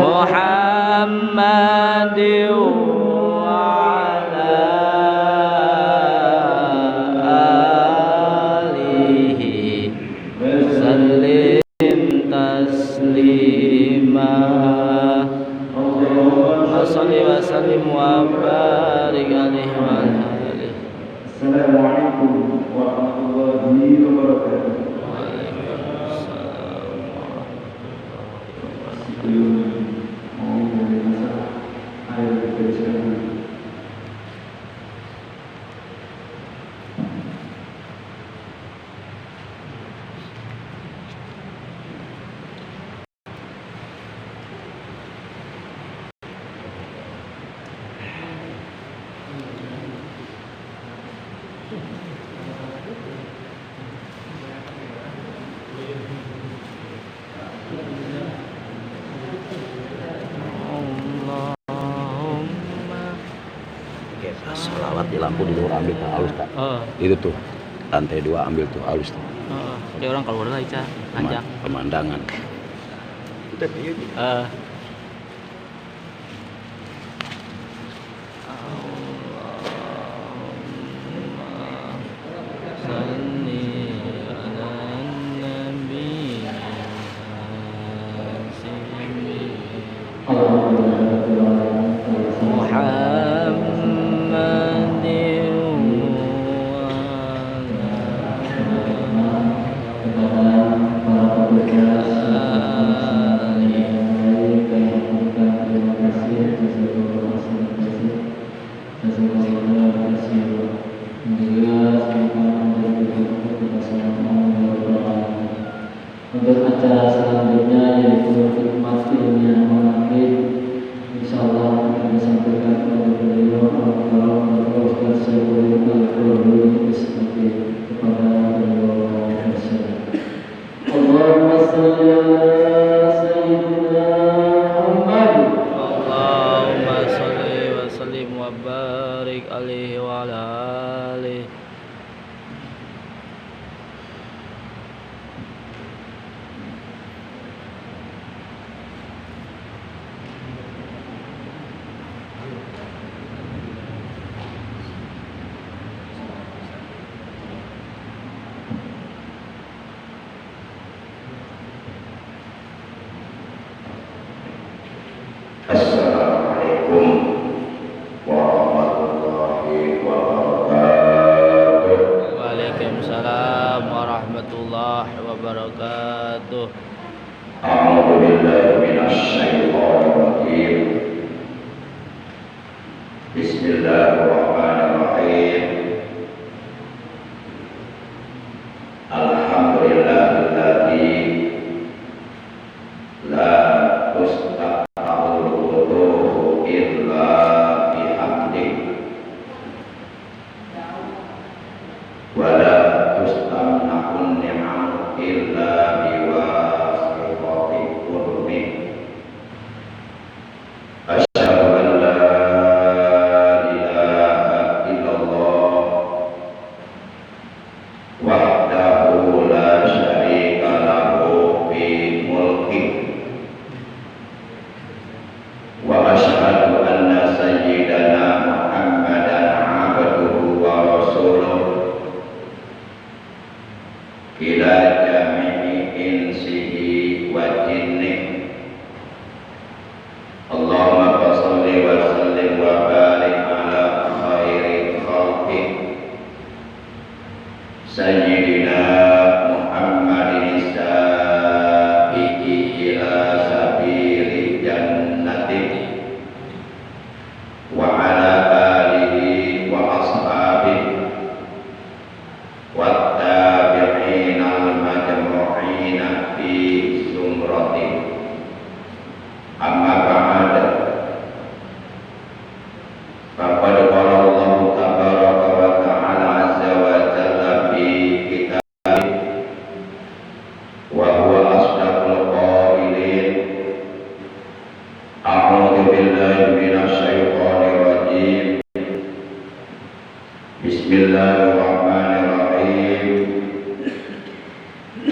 محمد وعلى آله وسلم تسليما اللهم صل وسلم وبارك عليه وعلى آله. السلام عليكم ورحمة الله وبركاته. Salawat di lampu di luar ambil tuh halus tak? Itu tuh lantai 2 ambil tuh halus tuh. Dia orang kalau udah aja ajak pemandangan. Kita untuk acara selanjutnya yaitu khidmat ilmiah manaqib, insyaallah akan disampaikan oleh beliau Al-Mukarram Bapak Ustaz Syaiful Al-Qurani sebagai kepada beliau Allahumma shalli ala sayyidina Muhammad. Allahumma shalli wa sallim wa barik alaihi wa ala alihi. Assalamualaikum warahmatullahi wabarakatuh. Waalaikumsalam warahmatullahi wabarakatuh. A'udzu billahi minasy syaithanir rajim. Bismillahirrahmanirrahim. Alhamdulillahilladzi la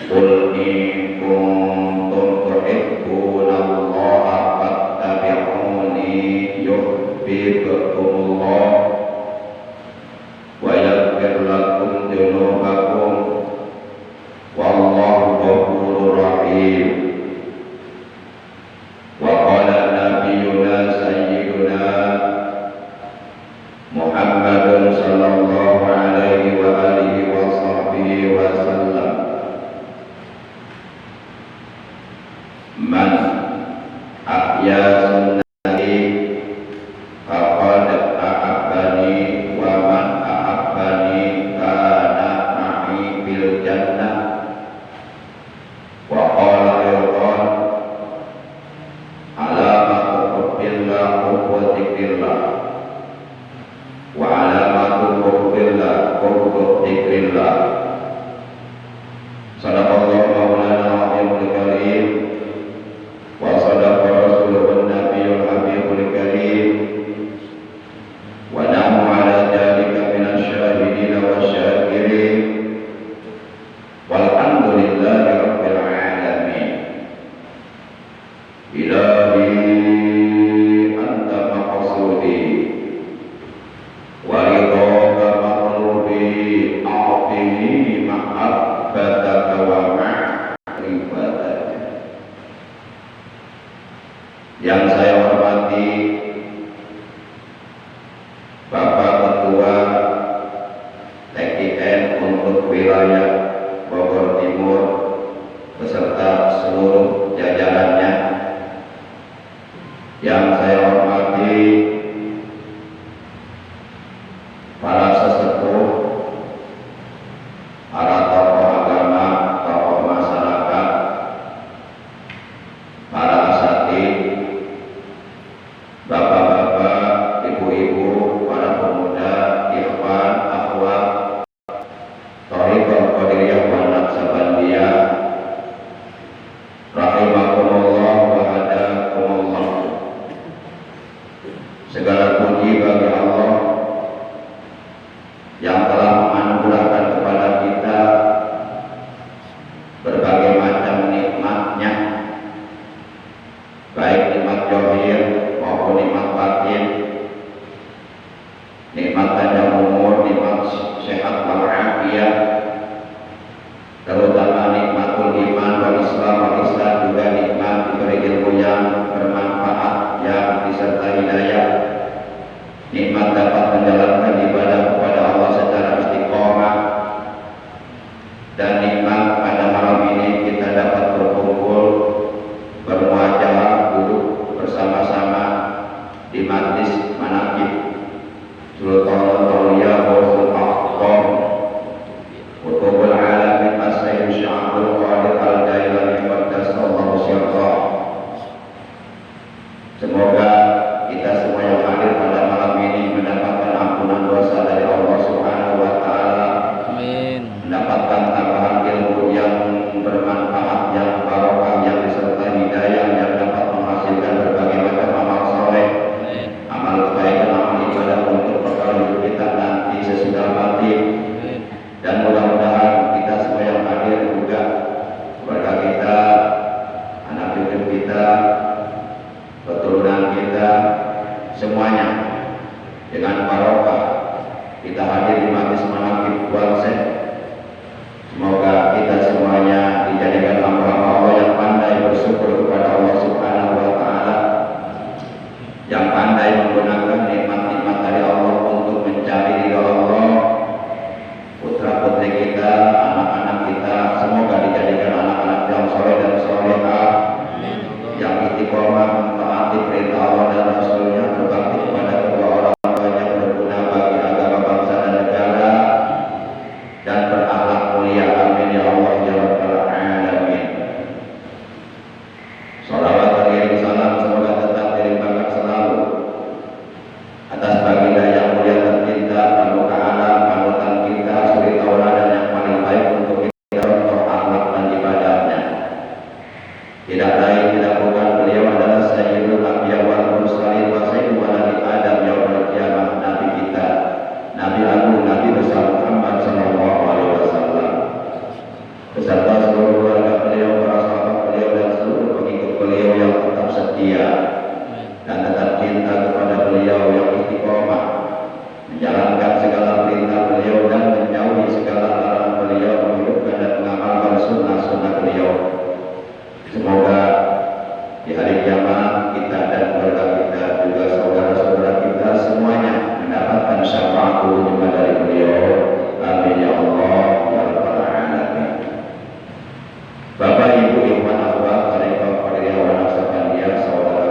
Qul in kuntum tuhibbuna Allah ahya sunnati faqad ahabbani wa man ahabbani kana ma'i bil jannah wa qala aydan alamatu hubbillah hubbu dzikrillah wa alamatu hubbillah hubbu dzikrillah. Sadaqallahu maulana al-azimul karim wa sadaqa rasulun nabiyul habibul karim wa nahnu ala dhalika minasy syahidin wa syakirin walhamdulillahi rabbil alamin. Ilahi anta maqsudi wa ridhaka maqlubi a'tini mahabbataka wa ma'rifataka. Yang saya hormati Bapak Ketua TKN untuk wilayah Bogor Timur beserta seluruh jajarannya. Yang saya hormati para sesepuh, para tokoh agama, tokoh masyarakat, para asatidz, bapak-bapak, ibu-ibu, para pemuda, ikhwan, akhwat, thariqah qadiriyah wa naqsabandiyah, rahimakumullah wa hadakumullah. Segala puji bagi Allah yang telah menganugerahkan kepada kita berbagai macam nikmatnya, baik nikmat zahir maupun nikmat batin, nikmat panjang umur, nikmat sehat walafiat, terutama nikmatul iman wal islam wal ihsan, juga nikmat diberi ilmu yang bermanfaat yang disertai hidayah, nikmat dapat menjalankan ibadah kepada Allah secara istiqomah, dan nikmat pada malam ini kita dapat berkumpul, bermuajalah, duduk bersama-sama di majlis manaqib Sultan Auliya Ghausul Aqtab Qutbul Alamin As-Sayyid Syekh Abdul Qadir Al-Jailani qaddasallahu sirrah. Semoga kita semua yang hadir pada malam ini mendapatkan ampunan dosa dari Allah Subhanahu wa taala. Amin. Mendapatkan tambahan ilmu yang bermanfaat, yang barokah, yang disertai hidayah, yang dapat menghasilkan berbagai macam amal soleh, Amin. amal kebaikan, amal ibadah untuk bekal hidup kita nanti sesudah mati. Amin. Dan mudah-mudahan kita semua yang hadir juga, keluarga kita, anak cucu kita, keturunan kita, semuanya dengan barokah kita hadir di majlis manaqib Walsek. Semoga kita semuanya dijadikan hamba Allah yang pandai bersyukur kepada Allah Subhanahu wa taala, yang pandai menggunakan nikmat-nikmat dari Allah untuk mencari ridha Allah. Putra putri kita, anak-anak kita, semoga dijadikan anak-anak yang soleh dan solehah, yang istiqomah mentaati perintah Allah dan Rasulnya, berbakti kepada kedua orang tuanya, berguna bagi agama, bangsa dan negara, dan berakhlak mulia. Amin ya Allah ya rabbal alamin. Shalawat beriring salam semoga tetap dilimpahkan selalu atas baginda yang mulia tercinta, pemuka alam, panutan kita, suri tauladan yang paling baik untuk kita untuk akhlak dan ibadahnya. Tidak lain tidak bukan, beliau adalah Sayyidul Anbiya wal Mursalin wa Sayyidul Waladi Adam yaumil qiyamah, Nabi kita, Nabi Agung, Nabi besar Muhammad sallallahu alaihi wasallam, beserta seluruh keluarga beliau, para sahabat beliau, dan seluruh pengikut beliau yang tetap setia dan tetap cinta kepada beliau, yang istiqomah menjalankan segala perintah beliau dan menjauhi segala larangan beliau, menghidupkan dan mengamalkan sunnah-sunnah beliau. Semoga di hari kiamat kita dan keluarga kita, juga saudara-saudara kita semuanya mendapatkan syafaat juga dari beliau. Amin ya Allah ya rabbal alamin. Bapak Ibu, ikhwan akhwat, thariqah qadiriyah wa naqsabandiyah, saudara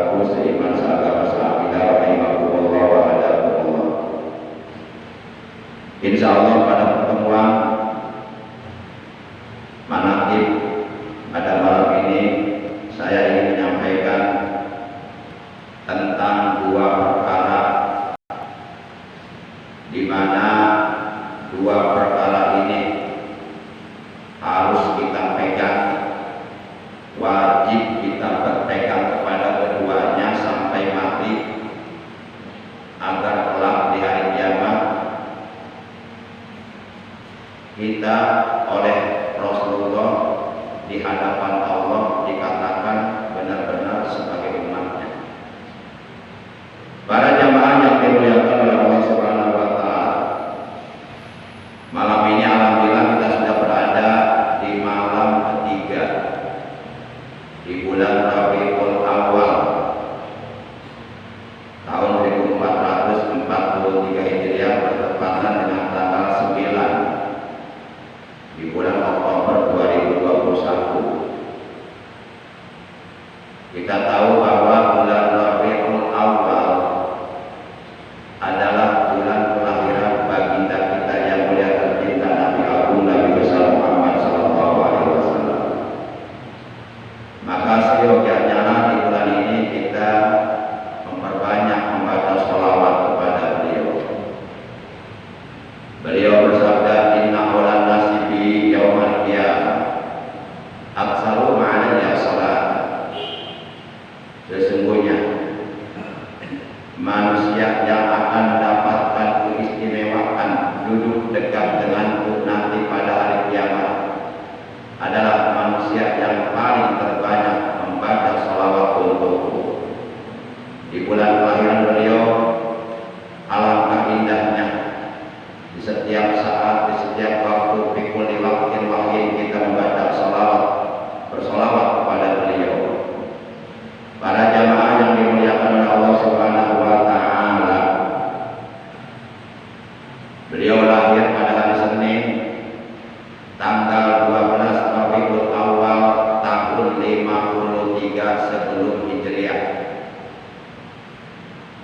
Sesungguhnya manusia yang akan mendapatkan keistimewaan duduk dekat denganku nanti pada hari kiamat adalah manusia yang paling terbanyak membaca salawat untukku. Di bulan kelahiran beliau, alangkah indahnya di setiap saat, di setiap waktu, fi kulli waqtin wahid kita membaca salawat, bersalawat kepada beliau. Para jamaah yang dimuliakan oleh Allah Subhanahu wa taala, beliau lahir pada hari Senin tanggal 12 Rabiul Awal tahun 53 sebelum Hijriah,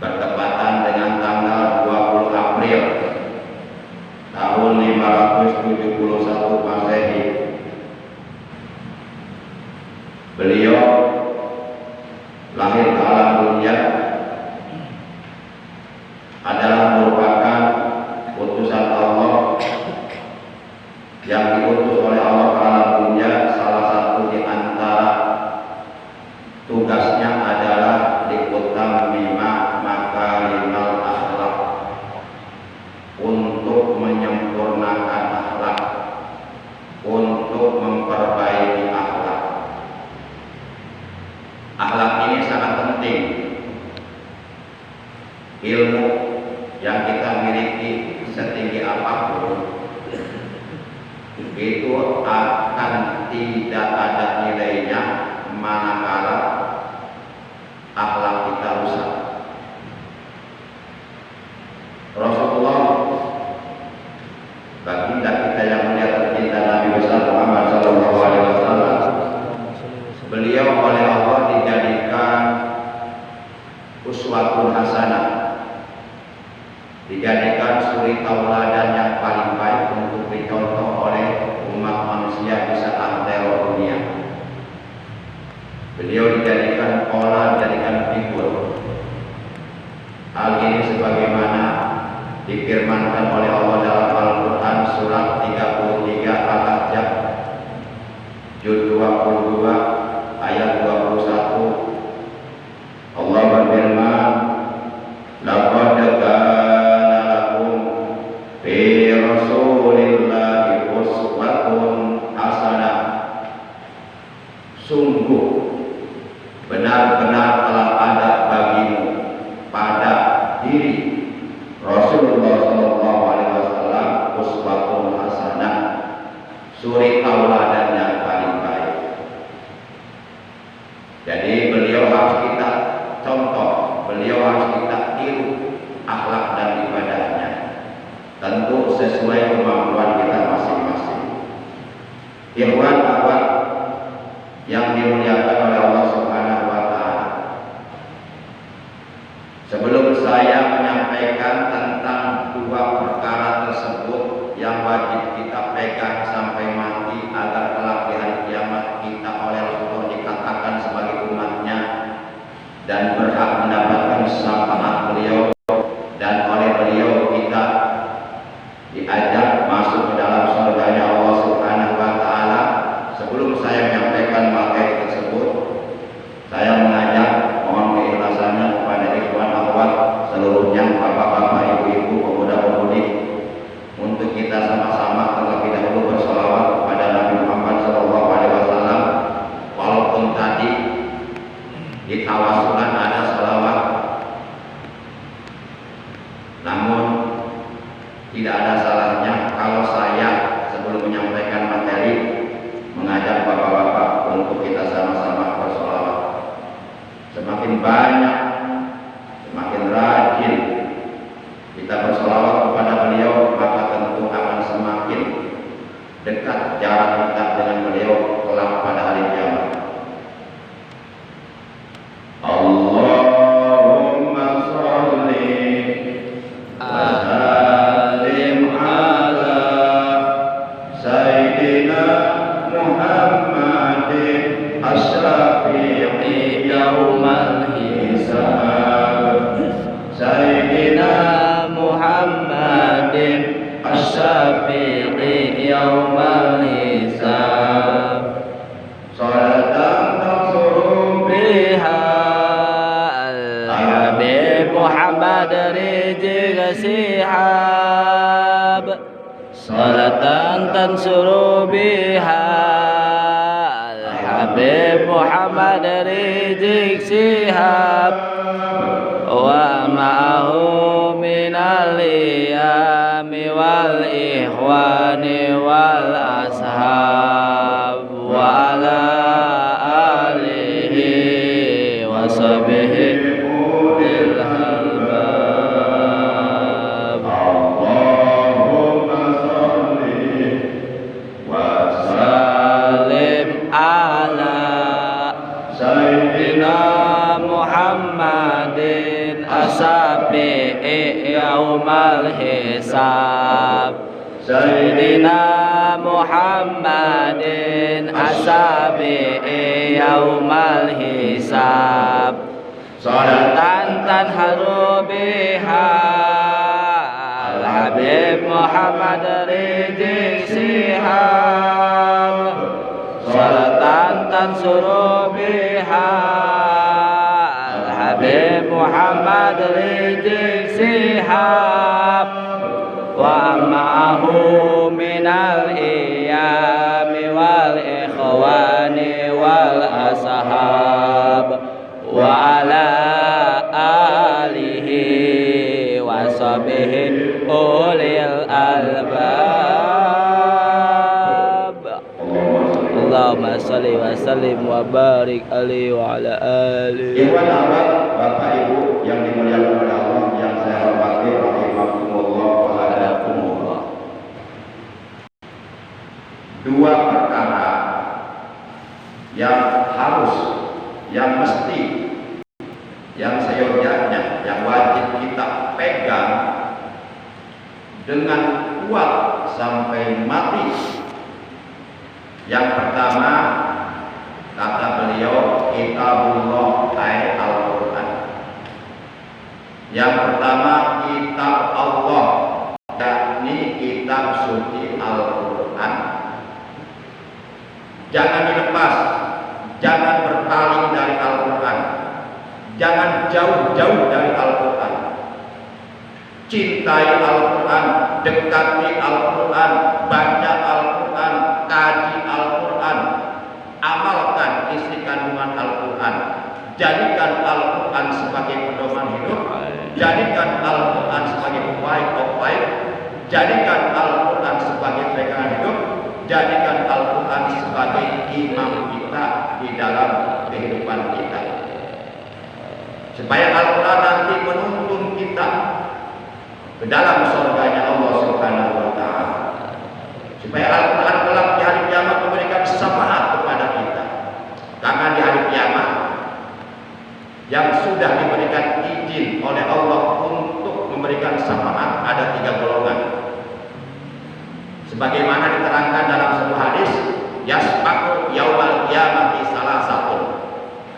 bertepatan dengan tanggal 20 April tahun 571 Masehi. Beliau lahir ke alam dunia adalah merupakan utusan Allah yang diutus oleh Allah ke alam dunia. Salah satu di antara tugasnya adalah liutammima makarimal akhlak, untuk menyempurnakan akhlak, untuk memperbaiki akhlak. Akhlak ini sangat penting. Ilmu yang kita miliki setinggi apapun itu akan tidak ada nilainya manakala akhlak kita rusak. Rasulullah, baginda kita yang mulia tercinta, Nabi besar Muhammad sallallahu alaihi wasallam, beliau oleh Allah dijadikan uswatun hasanah, dijadikan suri tauladan yang paling baik untuk dicontoh oleh umat manusia di saat teror dunia. Beliau dijadikan pola, dijadikan figur. Hal ini sebagaimana difirmankan oleh Allah dalam Al-Quran surat 33 Al-Ahzab juz 22 ayat 21. Allah berfirman, laqad kana lakum fi rasulillahi uswatun hasanah. Sungguh benar-benar telah ada bagimu pada diri Rasulullah sallallahu alaihi wasallam uswatun hasanah, suri tauladan yang paling baik. Jadi beliau harus kita contoh, beliau harus kita tiru akhlak dan ibadahnya, tentu sesuai kemampuan kita masing-masing. Ikhwan akhwat yang dimuliakan oleh Allah Subhanahu wa taala, sebelum saya menyampaikan tentang dua perkara tersebut yang wajib kita pegang sampai mati agar kelak di hari kiamat kita oleh Rasulullah dikatakan sebagai umatnya dan berhak mendapatkan syafaat beliau, dan oleh beliau kita diajak masuk ke dalam surganya Allah Subhanahu wa taala. Sebelum saya menyampaikan materi tersebut, saya mengajak mohon keikhlasannya kepada ikhwan akhwat seluruhnya, bapak-bapak, ibu-ibu, pemuda-pemudi, untuk kita sama-sama terlebih dahulu bersolawat kepada Nabi Muhammad SAW. Walaupun tadi di tawasulan ada salawat, namun tidak ada salahnya kalau saya sebelum menyampaikan materi mengajak bapak-bapak untuk kita sama-sama bersolawat. Semakin banyak, semakin rajin kita bersolawat kepada beliau, maka tentu akan semakin dekat jarak kita dengan beliau kelak pada hari kiamat. Allahumma sholli wa sallim ala Sayyidina Muhammadin asrafi'i yaumal hisab. Sayyidina Muhammad sihab salatan tansuru biha Al-Habib Muhammad Rizik Sihab wa ma'ahu minal iyami wal ikhwani wal ashab wa ala alihi wa sahbihi bil halbab Allahumma sholli wa salim ala sayyidina Muhammadin asabi yaumal hisab sayyidina Muhammadin asabi yaumal hisab salatan tanharu biha Al-Habib Muhammad Rizik Sihab salatan tansuru biha Al-Habib Muhammad Rizik Sihab wa ma'ahu minal iyami wal ikhwani wal ashab wa ala alihi wa sahbihi ulil albab Allahumma salli wa sallim wa barik alaihi wa ala alihi. Ikhwan akhwat, Bapak Ibu yang dimuliakan oleh Allah, yang saya hormati, rahimakumullah wa hadakumullah. Dua perkara yang harus, yang mesti, yang seyogyanya, yang wajib kita pegang dengan kuat sampai mati. Yang pertama, kata beliau, kitabullah ay Al-Quran. Yang pertama, kitab Allah, yakni kitab suci Al-Quran. Jangan dilepas, jangan berpaling dari Al-Quran, jangan jauh-jauh dari Al-Quran. Cintai Al-Quran, dekati Al-Quran, baca Al-Quran, kaji Al-Quran, amalkan isi kandungan Al-Quran, jadikan Al-Quran sebagai pedoman hidup, jadikan Al-Quran sebagai pemain, jadikan Al-Quran sebagai pegangan hidup, jadikan Al-Quran sebagai imam kita di dalam kehidupan kita, supaya Al-Quran nanti menuntun kita ke dalam surganya Allah Subhanahu wa Ta'ala, supaya Al-Quran kelak di hari kiamat memberikan syafaat kepada kita. Karena di hari kiamat yang sudah diberikan izin oleh Allah untuk memberikan syafaat ada 3 golongan, sebagaimana diterangkan dalam sebuah hadis, yasfa'u yaumal qiyamati salasatun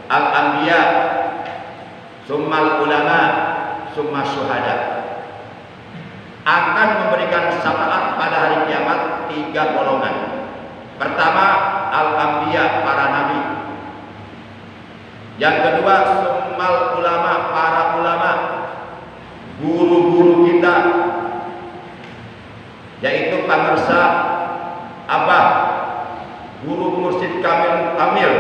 al-anbiya summal ulama summa syuhada. Akan memberikan syafaat pada hari kiamat 3 golongan. Pertama, al-anbiya, para nabi. Yang kedua, summal ulama, para ulama, guru-guru kita, yaitu pamirsa abah, guru mursyid kamil,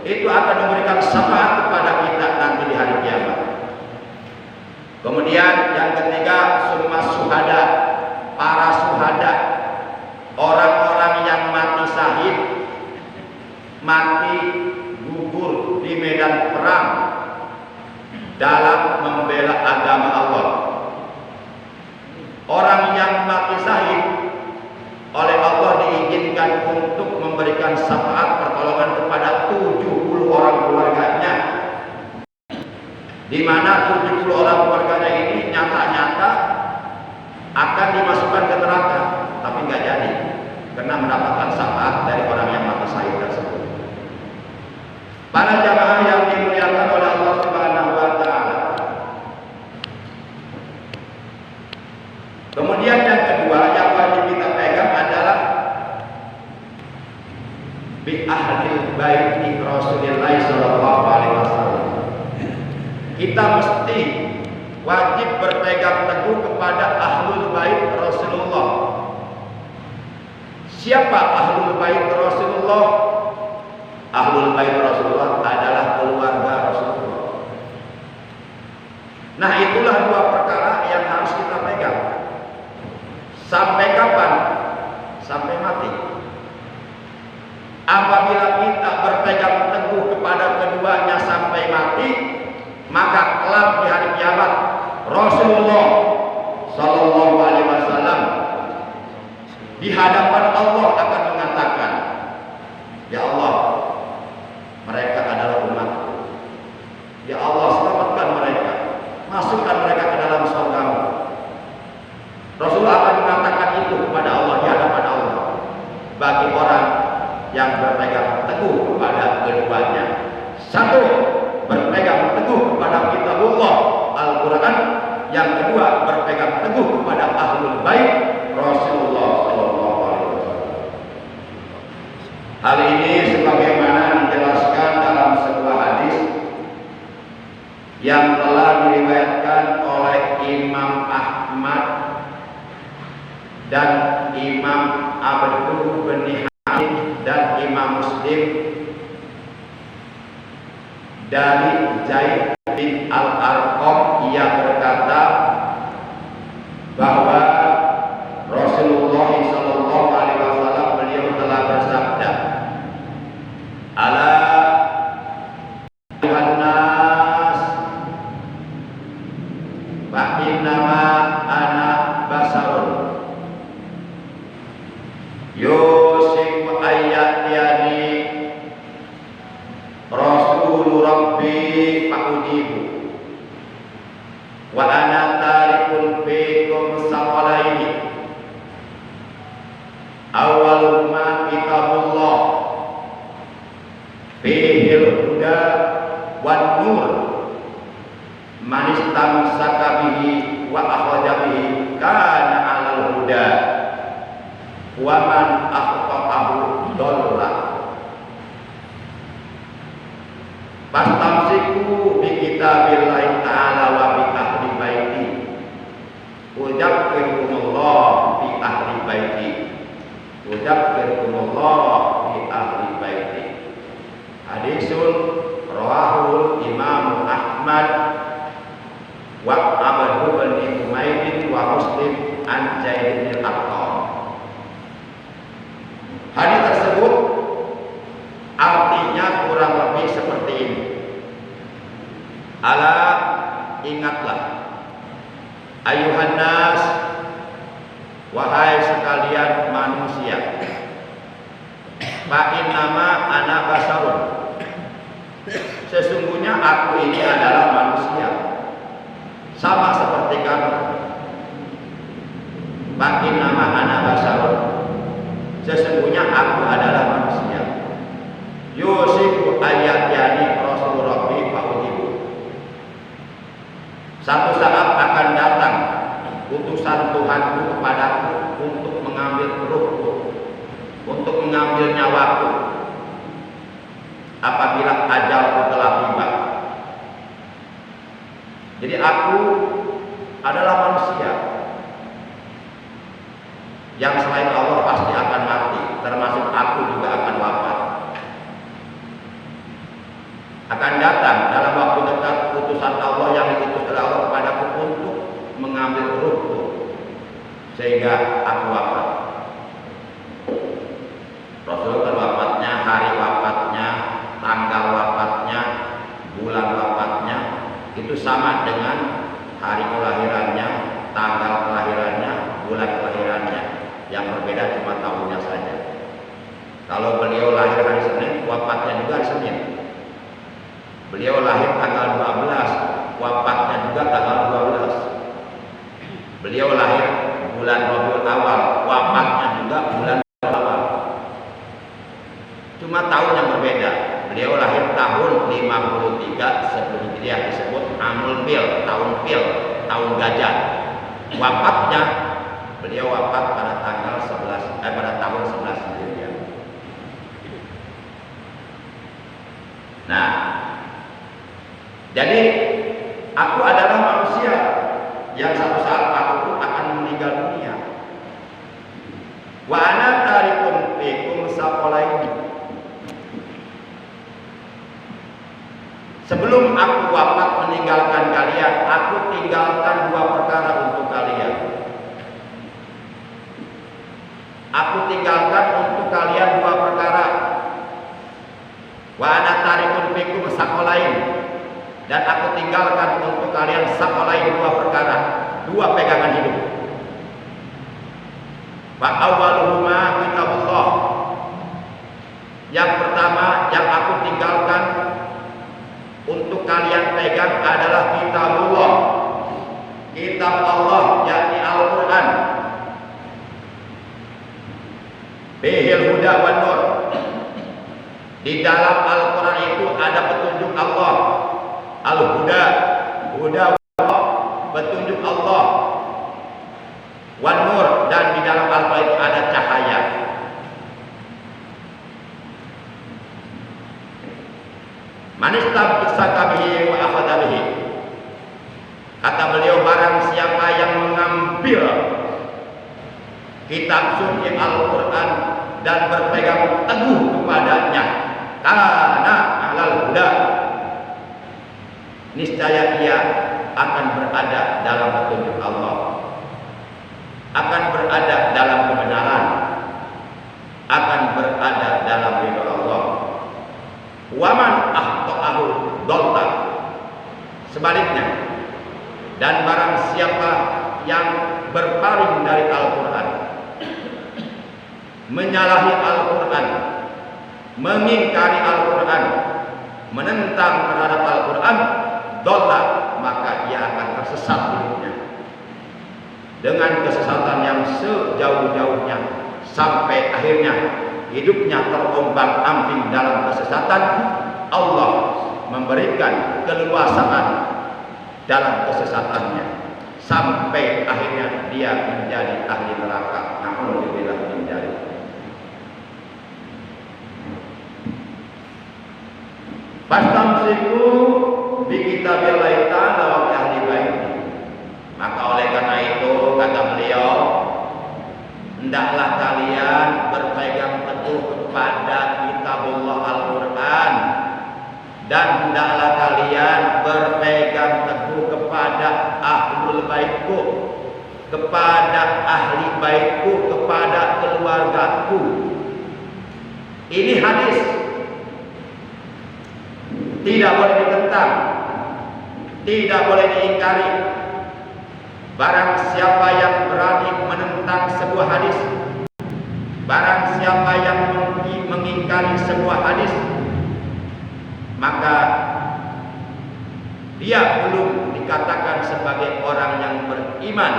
itu akan memberikan syafaat kepada kita nanti di hari kiamat. Kemudian yang ketiga, summa syuhada, para syuhada, orang-orang yang mati syahid, mati gugur di medan perang dalam membela agama Allah. Orang yang mati syahid oleh Allah diizinkan untuk memberikan syafaat pertolongan kepada 70 orang keluarganya, di mana 70 orang keluarganya ini nyata-nyata akan dimasukkan ke neraka, tapi nggak jadi karena mendapatkan syafaat dari orang yang mati syahid tersebut. Para jamaah yang dimuliakan oleh Allah Subhanahu wa Ta'ala. Kemudian yang kedua yang wajib kita pegang adalah bi ahlil baiti Rasulullah sallallahu alaihi wasallam. Kita mesti wajib berpegang teguh kepada ahlul bait Rasulullah. Siapa ahlul bait Rasulullah? Ahlul bait Rasulullah adalah keluarga Rasulullah. Nah, itulah dua perkara yang harus kita pegang. Sampai kapan? Sampai mati. Apabila kita berpegang teguh kepada keduanya sampai mati, maka kelak di hari kiamat Rasulullah Sallallahu Alaihi Wasallam di hadapan Allah akan mengatakan, ya Allah, mereka adalah umatku. Ya Allah, selamatkan mereka, masukkan mereka ke dalam surga-Mu. Rasulullah akan mengatakan itu kepada Allah di hadapan Allah bagi orang yang berpegang teguh kepada keduanya. Satu, berpegang teguh kepada kitabullah Al-Quran. Yang kedua, berpegang teguh kepada ahlul bait Rasulullah Sallallahu Alaihi Wasallam. Hal ini sebagaimana dijelaskan dalam sebuah hadis yang telah diriwayatkan oleh Imam Ahmad dan Imam Abdul bin Hamid dan Imam Muslim dari Zaid bin Al-Arqam. Ia berkata bahwa Rasulullah Sallallahu Alaihi Wasallam beliau telah bersabda, ala ayuhan nas fa innama ana basarun yusiku ayyatiyani Rasul Rabbi fa'udibu wa ana tarikun fikum saqalaini awwaluhuma kitabullah fihil huda wan nur man istamsaka bihi wa akhraja bihi kana 'alal huda wa man akhta'ahu dhalla. Fastamsiku bi kitabillahi ta'ala wa bi ahli baiti. Udzakkirukumullah bi ahli baiti. Udzakkirukumullah bi ahli baiti. Hadisun rawahul Imam Ahmad wa Abu bin Humaid wa Muslim an Zaid bin Al-Arqam. Hadis tersebut artinya kurang lebih seperti ini. Ala, ingatlah, ayuhan nas, wahai sekalian manusia, fa innama ana basarun, sesungguhnya aku ini adalah manusia, sama seperti kamu. Fa innama ana basarun, sesungguhnya aku adalah manusia. Yusiku ayat yani Rasul Rabbi fa'udibu. Satu saat akan datang utusan Tuhanku kepadaku untuk mengambil ruhku, untuk mengambil nyawaku apabila ajalku telah tiba. Jadi aku adalah manusia yang selain Allah pasti akan mati, termasuk aku juga akan wafat. Akan datang dalam waktu dekat utusan Allah yang diutus oleh Allah kepadaku untuk mengambil ruhku sehingga aku wafat. Rasul wafatnya, hari wafatnya, tanggal wafatnya, bulan wafatnya itu sama dengan hari kelahirannya, tanggal kelahirannya, bulan kelahirannya. Yang berbeda cuma tahunnya saja. Kalau beliau lahir hari Senin, wafatnya juga hari Senin. Beliau lahir tanggal 12, wafatnya juga tanggal 12. Beliau lahir bulan Rabiul Awal, wafatnya juga bulan Rabiul Awal. Cuma tahun yang berbeda. Beliau lahir tahun 53 sebelum Hijriah, disebut Amul Fil, tahun Fil, tahun gajah. Wafatnya beliau wafat pada tanggal 11 pada tahun 11 Hijriah. Nah, jadi aku adalah manusia yang satu saat aku pun akan meninggal dunia. Wa ana tarikun fikum saqalaini. Sebelum aku wafat meninggalkan kalian, aku tinggalkan dua perkara untuk kalian. Aku tinggalkan untuk kalian dua perkara. Wa ana tarikun fikum saqalain. Dan aku tinggalkan untuk kalian saqalain, dua perkara, dua pegangan hidup. Wa awwaluhuma kitabullah. Yang pertama yang aku tinggalkan untuk kalian pegang adalah kitabullah, kitab Allah, yakni Al-Quran. Bihil huda wan nur. Di dalam Al-Quran itu ada petunjuk Allah. Al-huda, huda Allah, petunjuk Allah. Wan nur, dan di dalam Al-Quran itu ada cahaya. Manistabsaka bihi wa akhadha bihi. Kata beliau, barang siapa yang mengambil kitab suci Al-Quran dan berpegang teguh kepadanya, karena ahlal huda, niscaya ia akan berada dalam petunjuk Allah, akan berada dalam kebenaran, akan berada dalam ridho Allah. Waman akhta'ahu dhalta. Sebaliknya, dan barang siapa yang berpaling dari Al-Quran, menyalahi Al-Quran, mengingkari Al-Quran, menentang terhadap Al-Quran, dhalta, maka ia akan tersesat hidupnya dengan kesesatan yang sejauh-jauhnya, sampai akhirnya hidupnya terombang-ambing dalam kesesatan. Allah memberikan keleluasaan dalam kesesatannya sampai akhirnya dia menjadi ahli neraka. Na'udzubillah min dzalik. Fastamsiku bi kitabillahi ta'ala wa bi ahli baiti. Maka oleh karena itu kata beliau, hendaklah kalian berpegang teguh kepada kitabullah Al-Quran, dan hendaklah kalian berpegang teguh kepada ahlul baitku, kepada ahli baitku, kepada keluargaku. Ini hadis, tidak boleh ditentang, tidak boleh diingkari. Barang siapa yang berani menentang sebuah hadis, barang siapa yang mengingkari sebuah hadis, maka dia belum dikatakan sebagai orang yang beriman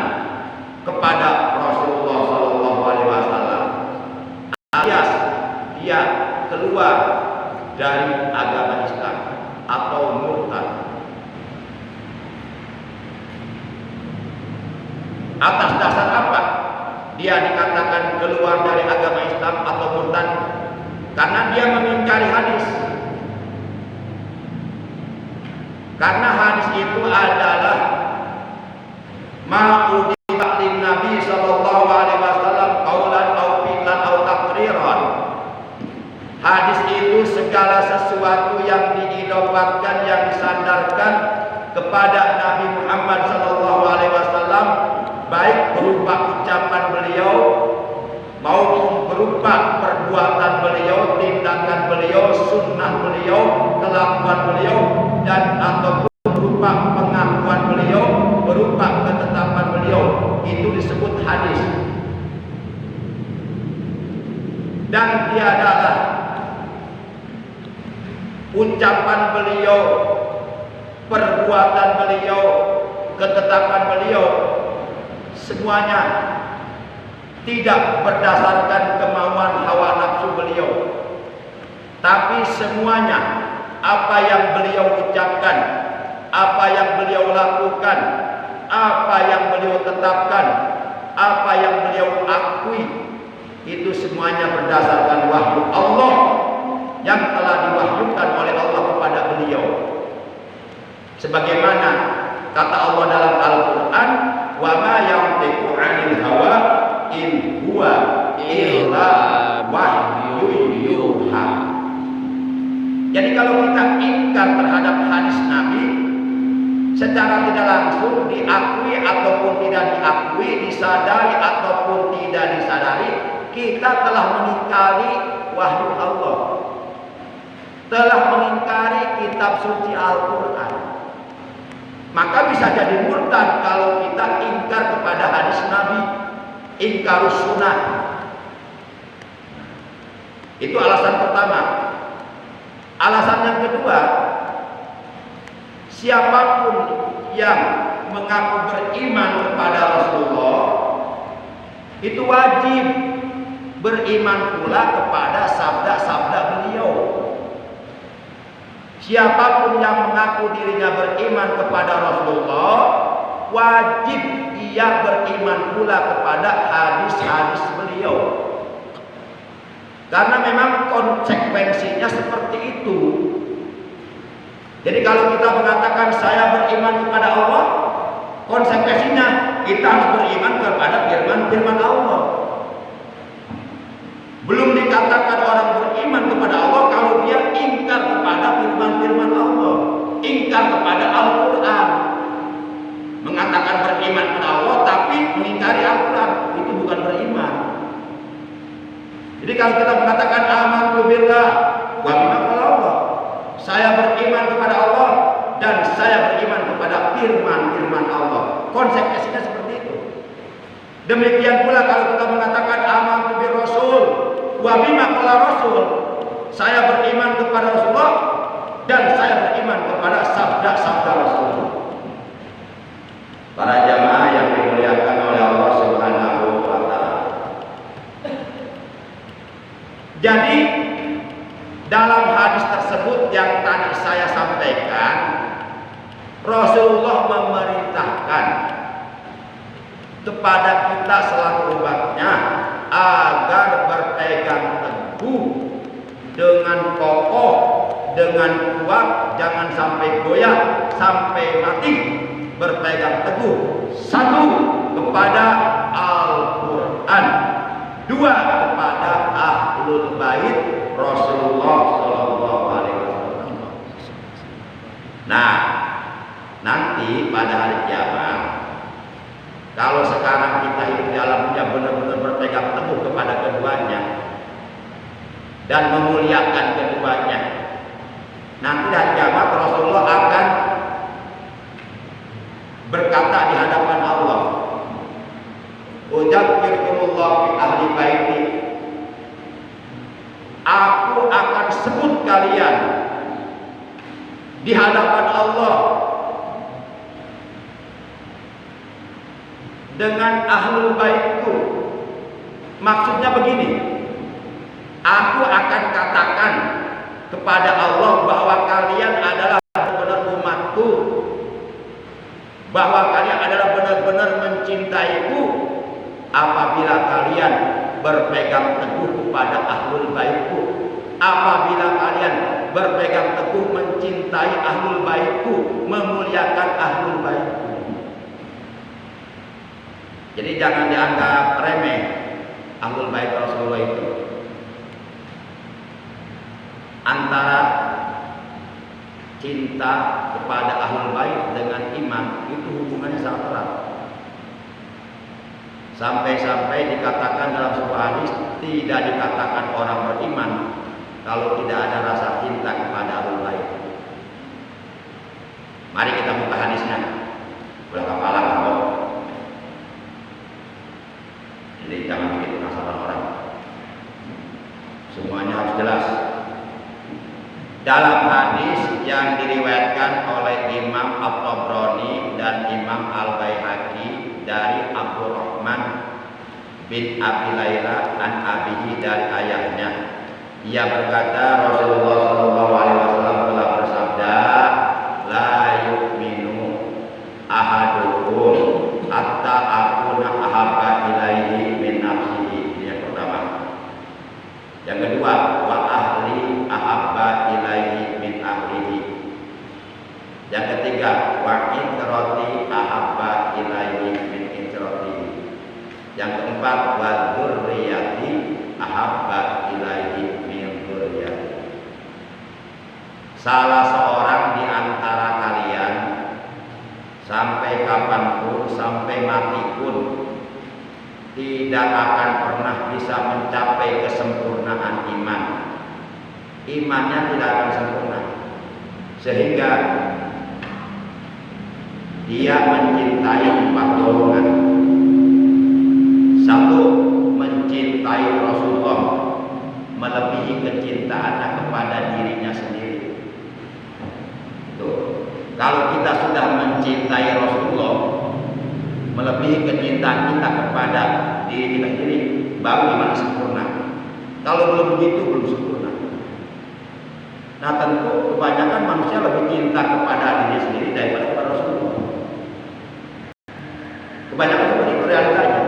kepada Rasulullah SAW, alias dia keluar dari agama Islam atau murtad. Atas dasar apa dia dikatakan keluar dari agama Islam atau murtad? Karena dia mengingkari hadis. Karena hadis itu adalah ma'udiba lin Nabi sallallahu alaihi wasallam qaulan aw fi'lan aw taqriran. Hadis itu segala sesuatu yang diidobatkan, yang disandarkan kepada Nabi Muhammad sallallahu alaihi wasallam, baik berupa ucapan beliau maupun berupa perbuatan beliau, tindakan beliau, sunnah beliau, kelakuan beliau, dan ataupun berupa pengakuan beliau, berupa ketetapan beliau, itu disebut hadis. Dan tiadalah ucapan beliau, perbuatan beliau, ketetapan beliau, semuanya tidak berdasarkan kemauan hawa nafsu beliau, tapi semuanya apa yang beliau ucapkan, apa yang beliau lakukan, apa yang beliau tetapkan, apa yang beliau akui, itu semuanya berdasarkan wahyu Allah yang telah diwahyukan oleh Allah kepada beliau. Sebagaimana Kata Allah dalam Al-Quran, wa ma yantiqu 'anil hawa in huwa illa wahyun yuha. Jadi kalau kita ingkar terhadap hadis Nabi secara tidak langsung, diakui ataupun tidak diakui, disadari ataupun tidak disadari, kita telah mengingkari wahyu Allah, telah mengingkari kitab suci Al-Quran. Maka bisa jadi murtad kalau kita ingkar kepada hadis Nabi, ingkarus sunnah. Itu alasan pertama. Alasan yang kedua, siapapun yang mengaku beriman kepada Rasulullah itu wajib beriman pula kepada sabda-sabda beliau. Siapapun yang mengaku dirinya beriman kepada Rasulullah, wajib ia beriman pula kepada hadis-hadis beliau. Karena memang konsekuensinya seperti itu. Jadi kalau kita mengatakan saya beriman kepada Allah, konsekuensinya kita harus beriman kepada firman-firman Allah. Belum dikatakan orang beriman kepada Allah kalau dia ingkar kepada firman-firman Allah, ingkar kepada Al-Quran. Mengatakan beriman kepada Allah tapi mengingkari Al-Quran, itu bukan beriman. Jadi kalau kita mengatakan amantu billah wa bima qala Allah, saya beriman kepada Allah dan saya beriman kepada firman-firman Allah, konsekuensinya seperti itu. Demikian pula kalau kita mengatakan amantu bir rasul wa bima qala rasul, saya beriman kepada Rasulullah dan saya beriman kepada sabda-sabda Rasulullah. Para jamaah yang dimuliakan oleh Allah Subhanahu wa taala. Jadi dalam hadis tersebut yang tadi saya sampaikan, Rasulullah memerintahkan kepada kita selaku umatnya agar berpegang teguh dengan kokoh, dengan kuat, jangan sampai goyah, sampai mati. Berpegang teguh, satu, kepada Al-Quran, dua, kepada Ahlul Bait Rasulullah Shallallahu Alaihi Wasallam. Nah, nanti pada hari kiamat, kalau sekarang kita hidup di alamnya benar-benar berpegang teguh kepada keduanya dan memuliakan keduanya, nanti dari kiamat Rasulullah akan berkata di hadapan Allah, udzakirkumullah fi ahli baiti, aku akan sebut kalian di hadapan Allah dengan ahlul baitku. Maksudnya begini, aku akan katakan kepada Allah bahwa kalian adalah benar-benar umatku, bahwa kalian adalah benar-benar mencintaiku apabila kalian berpegang teguh kepada ahlul baitku, apabila kalian berpegang teguh mencintai ahlul baitku, memuliakan ahlul baitku. Jadi jangan dianggap remeh ahlul bait Rasulullah itu. Antara cinta kepada ahlul bait dengan iman itu hubungannya sangat erat. Sampai-sampai dikatakan dalam sebuah hadis, tidak dikatakan orang beriman kalau tidak ada rasa cinta kepada ahlul bait. Mari kita buka hadisnya. Udah kapalan kamu. Jadi jangan bikin penasaran orang. Semuanya harus jelas. Dalam hadis yang diriwayatkan oleh Imam At-Tabrani dan Imam Al-Baihaqi dari Abdurrahman bin Abi Laila an abihi dari ayahnya, ia berkata Rasulullah Shallallahu Alaihi Wasallam telah bersabda, la yu'minu ahadukum hatta akuna ahabba ilaihi min nafsihi. Yang pertama. Yang kedua, wa ahli ahabba ilaihi min ahlihi. Yang ketiga, wa itrati ahabba ilaihi min itrati. Yang keempat, wa dzurriyyati ahabba ilaihi min dzurriyyati. Salah seorang di antara kalian sampai kapanpun, sampai mati pun tidak akan pernah bisa mencapai kesempurnaan iman. Imannya tidak akan sempurna, sehingga dia mencintai 4 golongan. Satu, mencintai Rasulullah melebihi kecintaannya kepada dirinya sendiri. Tuh. Kalau kita sudah mencintai Rasulullah melebihi kecintaan kita kepada diri kita sendiri, baru iman sempurna. Kalau belum begitu, belum sempurna. Nah, tentu kebanyakan manusia lebih cinta kepada diri sendiri daripada kepada Rasulullah. Kebanyakan seperti itu realitanya.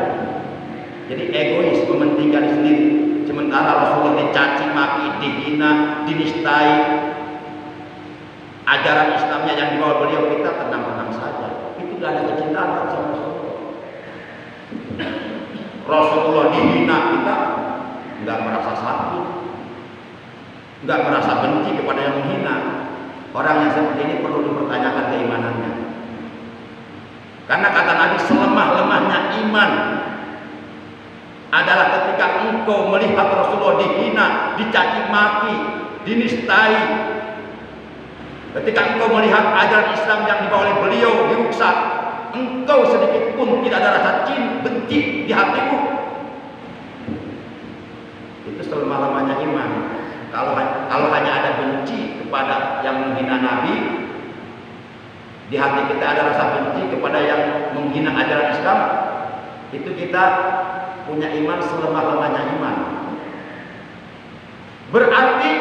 Jadi egois, mementingkan diri sendiri. Sementara Rasulullah dicaci maki, dihina, dinistai. Ajaran Islamnya yang dibawa beliau, kita tenang-tenang saja. Itu gak ada kecintaan sama Rasulullah. Rasulullah dihina, kita nggak merasa sakit, nggak merasa benci kepada yang menghina. Orang yang seperti ini perlu dipertanyakan keimanannya. Karena kata Nabi, selemah-lemahnya iman adalah ketika engkau melihat Rasulullah dihina, dicaci maki, dinistai. Ketika engkau melihat ajaran Islam yang dibawa oleh beliau dirusak, engkau sedikit pun tidak ada rasa benci di hatimu. Itu selemah-lemahnya iman. Kalau hanya ada benci kepada yang menghina Nabi, di hati kita ada rasa benci kepada yang menghina ajaran Islam, itu kita punya iman selemah-lemahnya iman. Berarti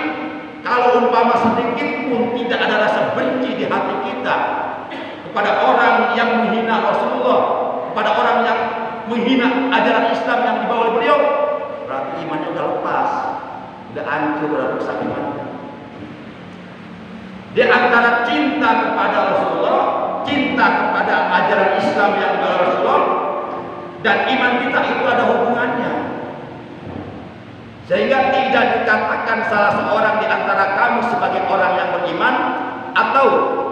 kalau umpama sedikit pun tidak ada rasa benci di hati kita kepada orang yang menghina Rasulullah, kepada orang yang menghina ajaran Islam yang dibawa oleh beliau, berarti imannya sudah lepas, sudah hancur, sudah rusak imannya. Di antara cinta kepada Rasulullah, cinta kepada ajaran Islam yang dibawa oleh Rasulullah, dan iman kita itu ada hubungannya. Sehingga tidak dikatakan salah seorang di antara kamu sebagai orang yang beriman, atau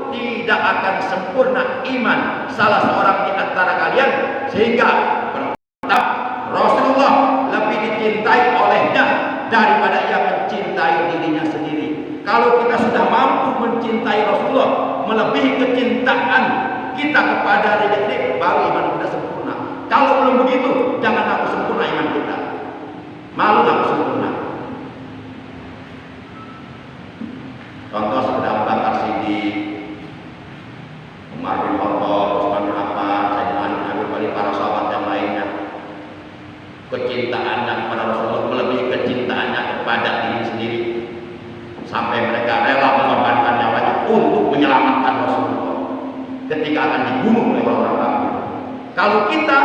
tidak akan sempurna iman salah seorang di antara kalian, sehingga berkata Rasulullah lebih dicintai olehnya daripada ia mencintai dirinya sendiri. Kalau kita sudah mampu mencintai Rasulullah melebihi kecintaan kita kepada diri sendiri, baru iman kita sempurna. Kalau belum begitu, jangan aku sempurna iman kita. Malu aku sempurna. Contoh seperti Abu Bakar Siddiq, Umar bin Khattab, Utsman bin Affan, Sayyidina Ali bin Abi Thalib, para sahabat yang lainnya. Kecintaannya kepada Rasulullah melebihi kecintaannya kepada diri sendiri, sampai mereka rela mengorbankan nyawanya untuk menyelamatkan Rasulullah ketika akan dibunuh oleh orang kafir. Kalau kita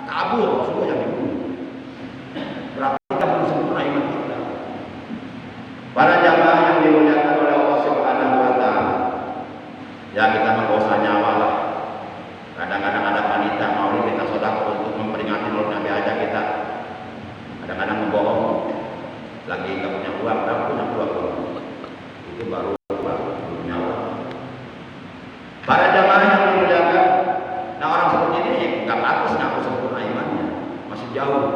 kabur, Rasulullah yang dibunuh. Berarti kita belum sempurna iman kita. Para jamaah yang dimuliakan oleh Allah Subhanahu wa Ta'ala, ya kita nggak usah nyawa lah. Kadang-kadang ada panitia mau kita sedekah untuk memperingati Maulid Nabi aja kita. Kadang-kadang membohong. Lagi nggak punya uang, nggak punya uang. Itu baru nyawa. Para jamaah yang dimuliakan, nah orang seperti ini nggak pantas ngaku sempurna imannya, masih jauh.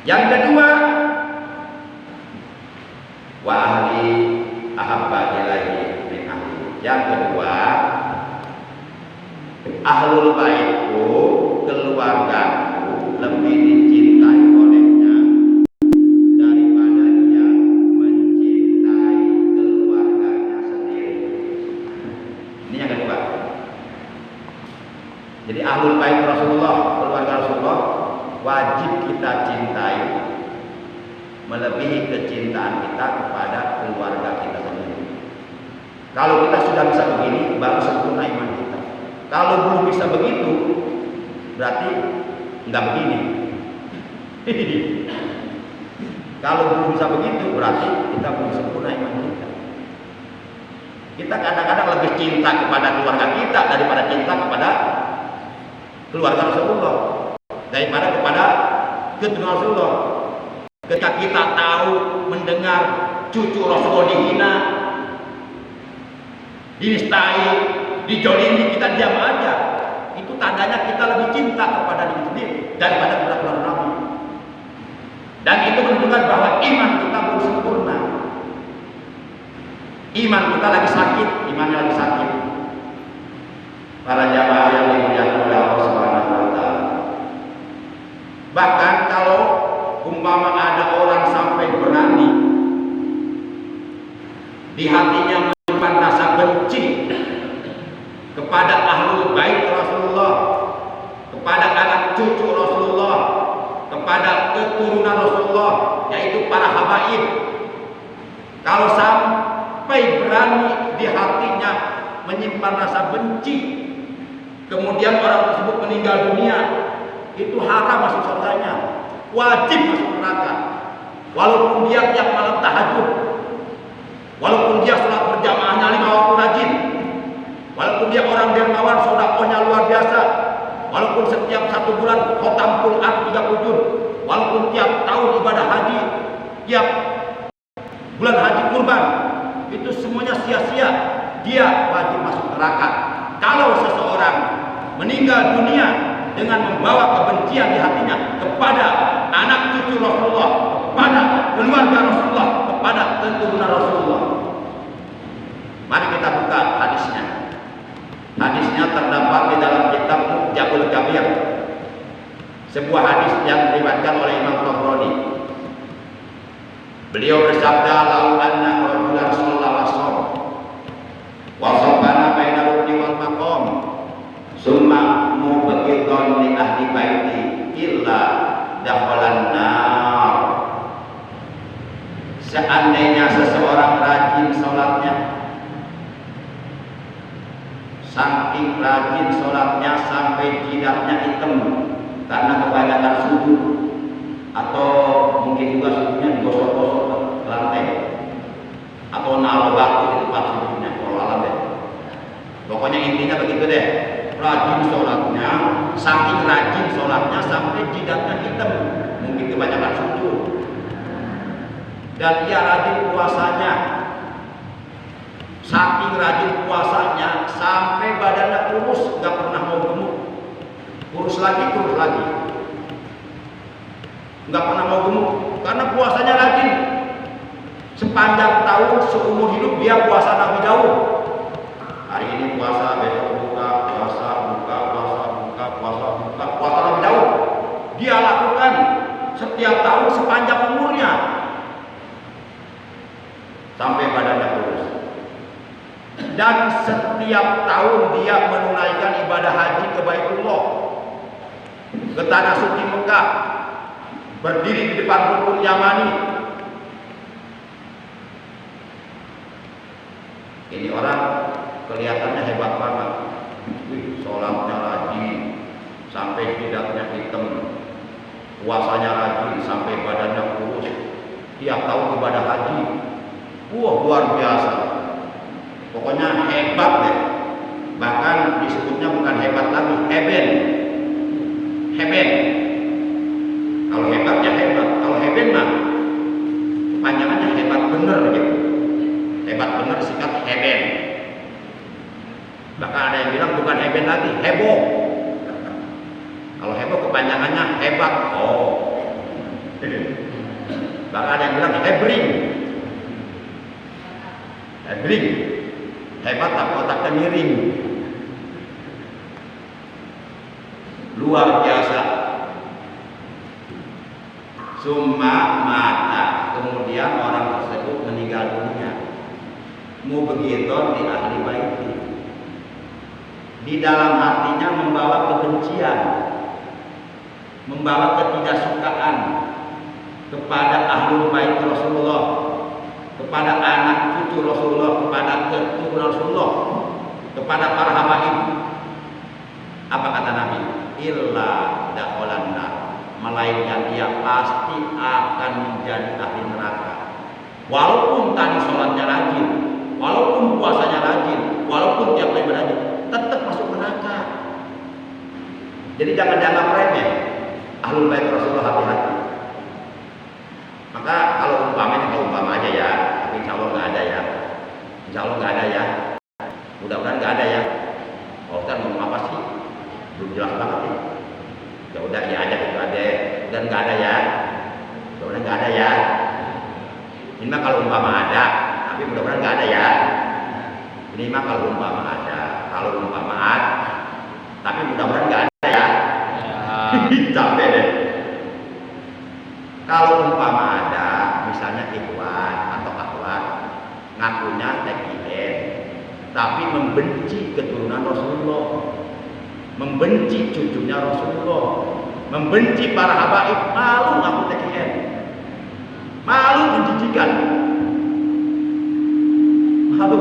Yang kedua, wa ahli ahabba ilaihi min ahli. Yang kedua, ahlul baitku, keluargaku lebih dicintai olehnya daripada dia mencintai keluarganya sendiri. Ini yang kedua. Jadi ahlul bait Rasulullah, keluarga Rasulullah, wajib kita cintai melebihi kecintaan kita kepada keluarga kita sendiri. Kalau kita sudah bisa begini, baru sempurna iman kita. Kalau belum bisa begitu, berarti nggak begini. Kalau belum bisa begitu, berarti kita belum sempurna iman kita. Kita kadang-kadang lebih cinta kepada keluarga kita daripada cinta kepada keluarga Rasulullah, daripada kepada keturunan Rasulullah. Ketika kita tahu, mendengar cucu Rasulullah dihina, dinistai, dijolimi, kita diam aja. Itu tandanya kita lebih cinta kepada diri sendiri daripada kepada keluarga Nabi. Dan itu menunjukkan bahwa iman kita belum sempurna. Iman kita lagi sakit, imannya lagi sakit. Para jamaah yang dimuliakan oleh Allah Subhanahu wa taala. Bahkan kalau umpama ada orang sampai berani di hatinya menyimpan rasa benci kepada ahlul bait Rasulullah, kepada anak cucu Rasulullah, kepada keturunan Rasulullah, yaitu para habaib. Kalau sampai berani di hatinya menyimpan rasa benci, kemudian orang tersebut meninggal dunia, itu haram masuk surganya, wajib masuk neraka. Walaupun dia tiap malam tahajud, walaupun dia sholat berjamaahnya 5 waktu rajin, walaupun dia orang dermawan, sedekahnya luar biasa, walaupun setiap 1 bulan khotam Quran 30 juz, walaupun tiap tahun ibadah haji, tiap bulan haji kurban, itu semuanya sia-sia, dia wajib masuk neraka. Kalau seseorang meninggal dunia dengan membawa kebencian di hatinya kepada anak cucu Rasulullah, kepada keluarga Rasulullah, kepada keturunan Rasulullah. Mari kita buka hadisnya. Hadisnya terdapat di dalam kitab Mu'jamul Kabir, sebuah hadis yang diriwayatkan oleh Imam Tabrani. Beliau bersabda, "Lau anna rajulan sallallahu alaihi wasallam wa sabana baina rukni wal maqam, summa mubghidun li ahli baiti illa dakhalan nar." Seandainya seseorang rajin salatnya, saking rajin sholatnya sampai jidatnya hitam karena kebanyakan sujud, atau mungkin juga sujudnya digosok-gosok ke lantai, atau naruh batu di tempat sujudnya, kalau alam deh. Pokoknya intinya begitu deh, rajin sholatnya, saking rajin sholatnya sampai jidatnya hitam, mungkin kebanyakan sujud. Dan dia rajin puasanya, saking rajin puasanya sampai badannya kurus, nggak pernah mau gemuk, kurus lagi, nggak pernah mau gemuk karena puasanya rajin. Sepanjang tahun seumur hidup dia puasa Nabi Daud. Hari ini puasa, besok buka, puasa Nabi Daud. Dia lakukan setiap tahun sepanjang umurnya sampai badannya kurus. Dan setiap tahun dia menunaikan ibadah haji ke Baitullah, ke tanah suci Mekah, berdiri di depan rukun Yamani. Ini orang kelihatannya hebat banget. Sholatnya rajin sampai jidatnya hitam, puasanya rajin sampai badannya kurus, tiap tahun ibadah haji. Wah, luar biasa. Pokoknya hebat deh. Bahkan disebutnya bukan hebat lagi, heben. Kalau hebat ya hebat. Kalau heben mah kepanjangannya hebat bener gitu. Hebat bener sikat heben. Bahkan ada yang bilang bukan heben lagi, heboh. Kalau heboh kepanjangannya hebat. Oh. Bahkan ada yang bilang hebring. Hebat tapi otaknya miring. Luar biasa. Summa mata, kemudian orang tersebut meninggal dunia. Mubghidun di ahli baiti, di dalam hatinya membawa kebencian, membawa ketidaksukaan kepada ahlul bait Rasulullah, kepada anak cucu Rasulullah, kepada keturunan Rasulullah, kepada para habaib. Apa kata Nabi? Illa dakhalan nar, melainkan dia pasti akan menjadi ahli neraka. Walaupun tadi sholatnya rajin, walaupun puasanya rajin, walaupun tiap hari rajin, tetap masuk neraka. Jadi jangan dianggap remeh. Ahlul bait Rasulullah, hati-hati. Maka kalau umpama aja ya, tapi insya Allah nggak ada ya. Insya Allah nggak ada ya. Mudah-mudahan nggak ada ya. Kalau Ustaz ngomong apa sih? Belum jelas banget nih. Ya udah ya aja gitu ada. Dan nggak ada ya. Mudah-mudahan nggak ada ya. Ini mah kalau umpama ada, tapi mudah-mudahan nggak ada ya. Ini mah kalau umpama ada, kalau umpama ada, tapi mudah-mudahan nggak ada ya. Capek deh. Kalau umpama ada, misalnya ikhwan atau akhwat ngakunya TKN, tapi membenci keturunan Rasulullah, membenci cucunya Rasulullah, membenci para habaib, malu ngaku TKN, malu menjijikan, malu.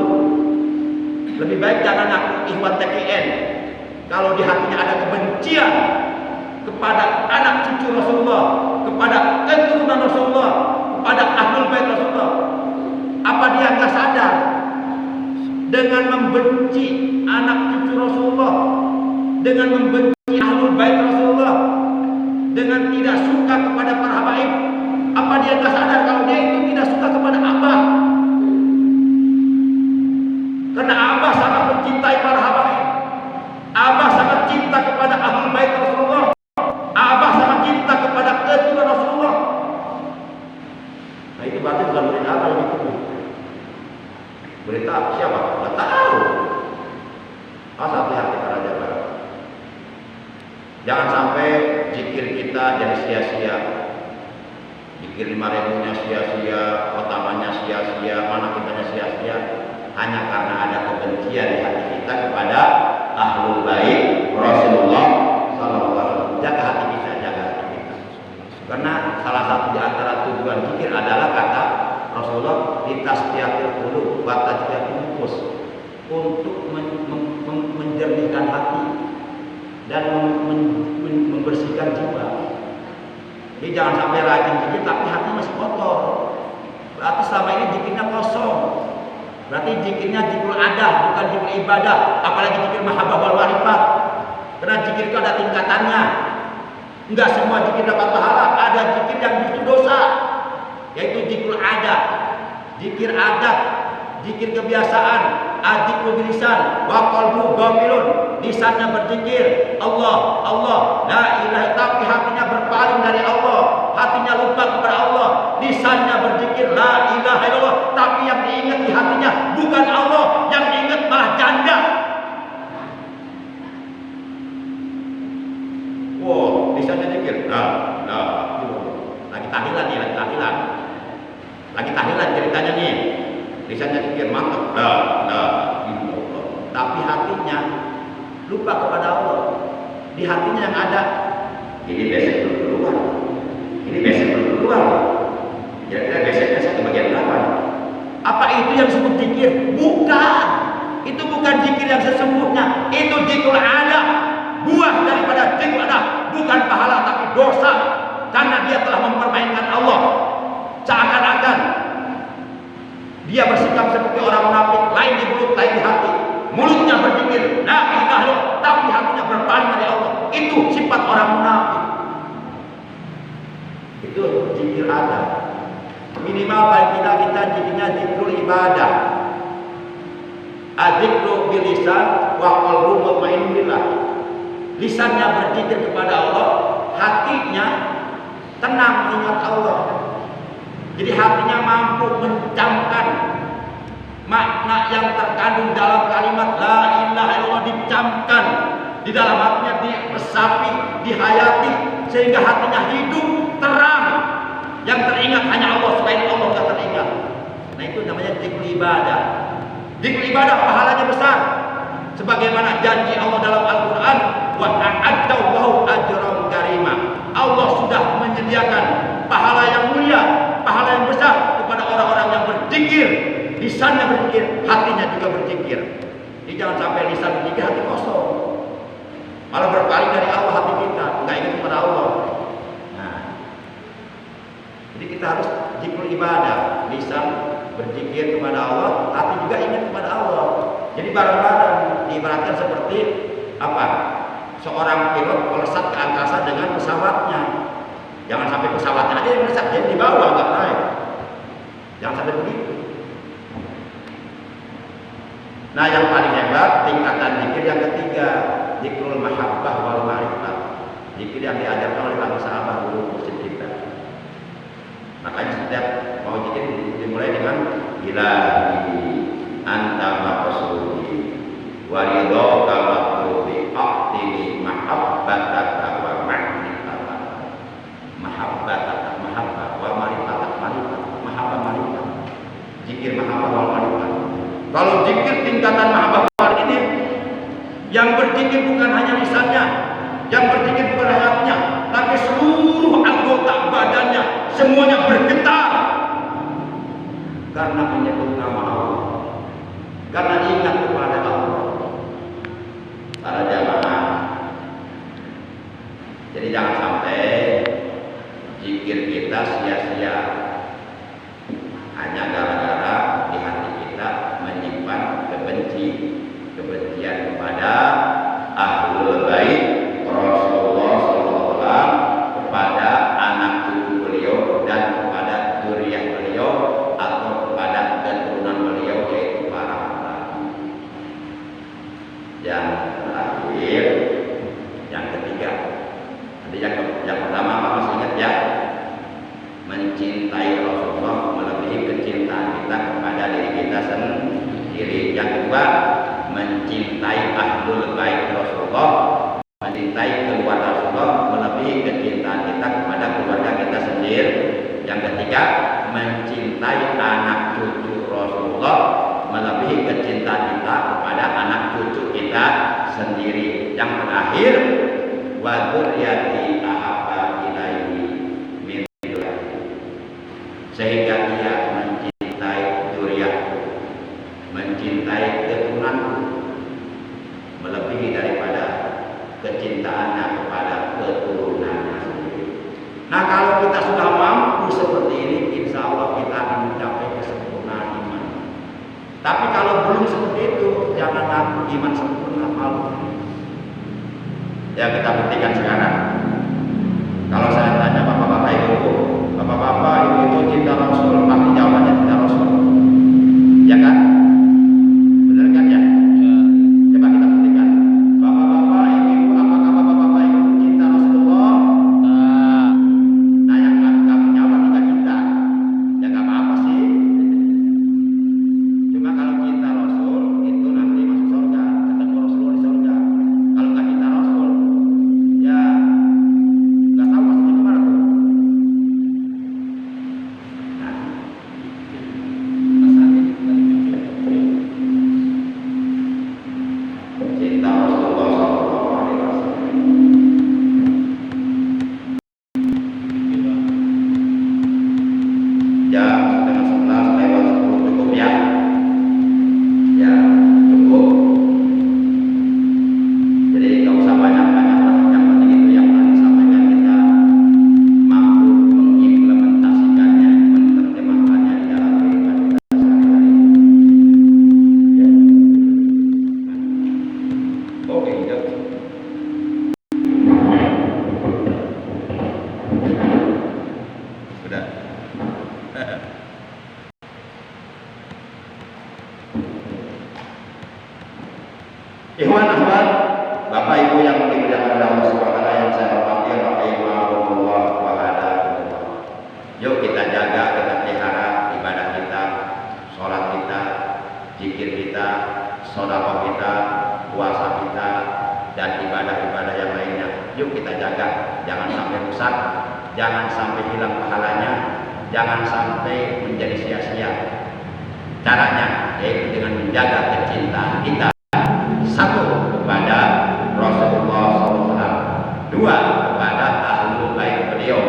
Lebih baik jangan ngaku ikhwan TKN kalau di hatinya ada kebencian kepada anak cucu Rasulullah, kepada keturunan Rasulullah, kepada ahlul bait Rasulullah. Apa dia nggak sadar dengan membenci anak cucu Rasulullah, dengan membenci ahlul bait Rasulullah, dengan tidak suka kepada para habaib? Apa dia nggak sadar kalau dia itu tidak suka kepada Abah? Karena Abah sangat mencintai para habaib, Abah sangat cinta kepada ahlul bait Rasulullah, Abah sangat cinta kepada keturunan Rasulullah. Nah itu berarti bukan berita apa yang itu. Berita siapa? Nggak tahu. Masa hati-hati para jamaah. Jangan sampai zikir kita jadi sia-sia. Zikir 5.000-nya sia-sia, otamannya sia-sia, mana kitanya sia-sia, hanya karena ada kebencian di hati kita kepada ahlul bait Rasulullah sallallahu alaihi wasallam. Jaga hati kita, jaga hati kita. Karena salah satu di antara tujuan zikir adalah kata Rasulullah litasfiyatil qulub wa tajfiyatin nufus, untuk menjernihkan hati dan membersihkan jiwa. Jadi jangan sampai rajin zikir tapi hati masih kotor. Berarti selama ini zikirnya kosong. Berarti zikirnya zikir adah, bukan zikir ibadah, apalagi zikir mahabbah wal ma'rifat. Karena zikir itu ada tingkatannya. Enggak semua zikir dapat pahala, ada zikir yang justru dosa, yaitu zikir adat, zikir adat, zikir kebiasaan, adzikru bilisan, wa qalbu ghafilun, lisannya berzikir Allah, Allah, la ilaha, tapi hatinya berpaling dari Allah, hatinya lupa kepada Allah. Lisannya berzikir la ilaha illallah, tapi yang diingat di hatinya bukan Allah, yang diingat malah janda. Wow, lisannya zikir, lagi tahlilan nih, lagi tahlilan ceritanya nih. Lisannya zikir mantap, tapi hatinya lupa kepada Allah. Di hatinya yang ada, ini besek belum keluar, ini besek belum keluar. Kira-kira beseknya saya ke bagian berapa? Apa itu yang disebut zikir? Bukan. Itu bukan zikir yang sesungguhnya. Itu zikir ada. Buah daripada zikir ada, bukan pahala tapi dosa. Karena dia telah mempermainkan Allah. Seakan-akan dia bersikap seperti orang munafik, lain di mulut, lain di hati. Mulutnya berzikir, la ilaha illallah, tapi hatinya berpaling dari Allah. Itu sifat orang munafik. Itu zikir ada. Minimal paling tidak kita zikirnya zikrul ibadah. Adzikru bil lisan wa qalbu mutmainnun billah. Lisannya berzikir kepada Allah, hatinya tenang mengingat Allah. Jadi hatinya mampu mencamkan makna yang terkandung dalam kalimat la ilaha illallah, dicamkan di dalam hatinya, diresapi, dihayati, sehingga hatinya hidup terang. Yang teringat hanya Allah, selain Allah tidak teringat. Nah itu namanya zikr ibadah. Zikr ibadah pahalanya besar, sebagaimana janji Allah dalam Al-Quran, wa a'adda Allahu ajran karima. Allah sudah menyediakan pahala yang mulia, pahala yang besar kepada orang-orang yang berzikir. Lisannya berzikir, hatinya juga berzikir. Jadi jangan sampai lisan berzikir, hati kosong, malah berpaling dari Allah hati kita, nggak ingat kepada Allah. Nah, jadi kita harus zikir ibadah, lisan berzikir kepada Allah, tapi juga ingat kepada Allah. Jadi bareng-bareng diibaratkan seperti apa? Seorang pilot melesat ke angkasa dengan pesawatnya. Jangan sampai pesawatnya aja yang melesat, jadi di bawah nggak naik. Jangan sampai begitu. Nah, yang paling hebat tingkatan zikir yang ketiga, zikrul mahabbah wal ma'rifah. Zikir yang diajarkan oleh para sahabat dulu muslim kita. Makanya setiap mau zikir dimulai dengan ilahi anta maqsudi wa ridhaka maqlubi aqtini mahabbataka wa ma'rifataka. Mahabbataka mahabbah wa ma'rifataka mahabbah ma'rifah. Zikir mahabbah wal ma'rifah. Kalau zikir tingkatan mahabbah ini, yang berzikir bukan hanya lisannya, yang berzikir bukan hanya hatinya, tapi seluruh anggota badannya semuanya bergetar karena menyebut nama Allah, karena ingat kepada Allah. Para jamaah, jadi jangan sampai zikir kita sia-sia hanya gara-gara di hati kita menyimpan kebencian kepada ahlul bait Rasulullah SAW, kepada anak cucu beliau dan kepada zuriat beliau atau kepada keturunan beliau, yaitu para nabi. Yang terakhir, yang ketiga, yang pertama apa masih ingat ya? Mencintai Rasulullah melebihi kecintaan kita kepada diri kita sendiri. Yang kedua, mencintai ahlul bait Rasulullah, mencintai keluarga Rasulullah melebihi kecintaan kita kepada keluarga kita sendiri. Yang ketiga, mencintai anak cucu Rasulullah melebihi kecintaan kita kepada anak cucu kita sendiri. Yang terakhir, wa dzurriyyati ahabba ilaihi min dzurriyyati, sehingga dia mencintai dzurriyyatku, mencintai keturunanku melebihi daripada kecintaannya kepada keturunannya sendiri. Nah, kalau kita sudah mampu seperti ini, insya Allah kita akan mencapai kesempurnaan iman. Tapi kalau belum seperti itu, jangan ngaku iman sempurna, malu. Ya, kita buktikan sekarang. Kalau saya tanya bapak-bapak ibu, bapak-bapak ibu cinta Rasul, pasti jawabannya cinta Rasul. Ya kan? Benar kan ya? Coba kita buktikan. Bapak-bapak ibu, apakah bapak-bapak ibu cinta Rasulullah? Nah, yang kamu jawab tidak cinta. Ya nggak apa-apa sih. Cuma kalau cinta Rasul itu nanti masuk surga, ketemu Rasulullah di surga. Kalau nggak cinta Rasul, ya nggak tahu masuknya kemana tuh. Nah, cinta Rasulullah Sallallahu Alaihi Wasallam. Jam setengah 11 lewat 10 cukup ya? Ya cukup. Jadi nggak usah banyak-banyak lah. Yang penting itu yang tadi sampaikan, kita mampu mengimplementasikannya, menerjemahkannya di dalam kehidupan kita sehari-hari. Ya. Oke, ya. Sudah. Ikhwan akhwat, Bapak Ibu yang dimuliakan oleh Allah Subhanahu wa taala, yang saya hormati, rahimahumullah wa hadakumullah. Yuk kita jaga, kita pelihara ibadah kita, sholat kita, zikir kita, sedekah kita, puasa kita, dan ibadah-ibadah yang lainnya. Yuk kita jaga, jangan sampai rusak, jangan sampai hilang pahalanya, jangan sampai menjadi sia-sia. Caranya yaitu dengan menjaga kecintaan kita, satu kepada Rasulullah SAW, dua kepada ahlul bait beliau,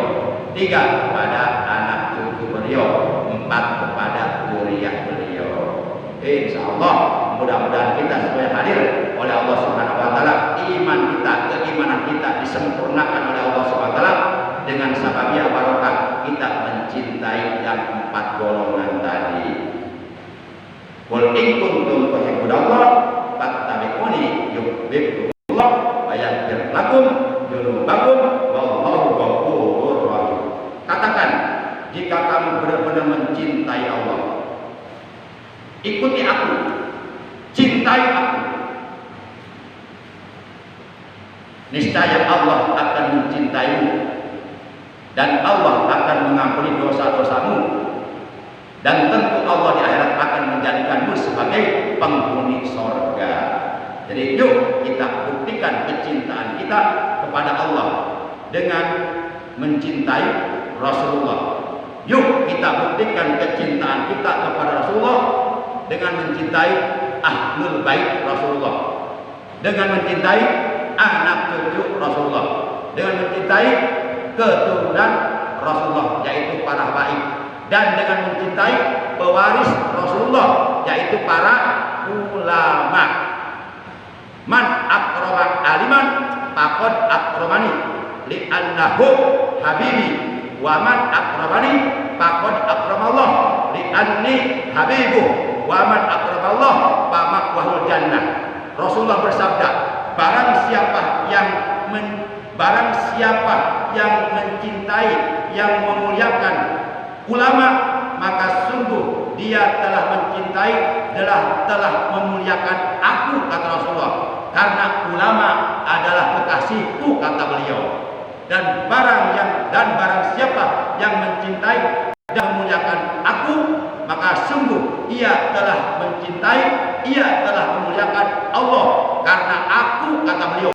tiga kepada anak cucu beliau, empat kepada zuriat beliau. Insya Allah mudah-mudahan kita semua hadir oleh Allah Subhanahu wa taala, keimanan kita disempurnakan oleh Allah Subhanahu wa taala dengan sababiyah barokah kita mencintai yang empat golongan tadi. Qul in kuntum tuhibbunallah fattabi'uni yuhibbukumullah wa yaghfir lakum dzunubakum wallahu ghafurur rahim. Katakan, jika kamu benar-benar mencintai Allah, ikuti aku, cintai aku, niscaya Allah akan mencintaimu dan Allah akan mengampuni dosa-dosamu, dan tentu Allah di akhirat akan menjadikanmu sebagai penghuni sorga. Jadi yuk kita buktikan kecintaan kita kepada Allah dengan mencintai Rasulullah. Yuk kita buktikan kecintaan kita kepada Rasulullah dengan mencintai ahlul bait Rasulullah, dengan mencintai anak cucu Rasulullah, dengan mencintai keturunan Rasulullah yaitu para habaib, dan dengan mencintai pewaris Rasulullah yaitu para ulama. Man akrama aliman faqad akramani li'annahu habibi wa man akramani faqad akramallah li'anni habibu wa man akramallah fa ma'wahul jannah. Rasulullah bersabda, barang siapa yang mencintai, yang memuliakan ulama, maka sungguh dia telah mencintai, telah memuliakan aku, kata Rasulullah, karena ulama adalah kekasihku, kata beliau. Dan barang siapa yang mencintai dan memuliakan aku, maka sungguh ia telah mencintai, ia telah memuliakan Allah, karena aku, kata beliau,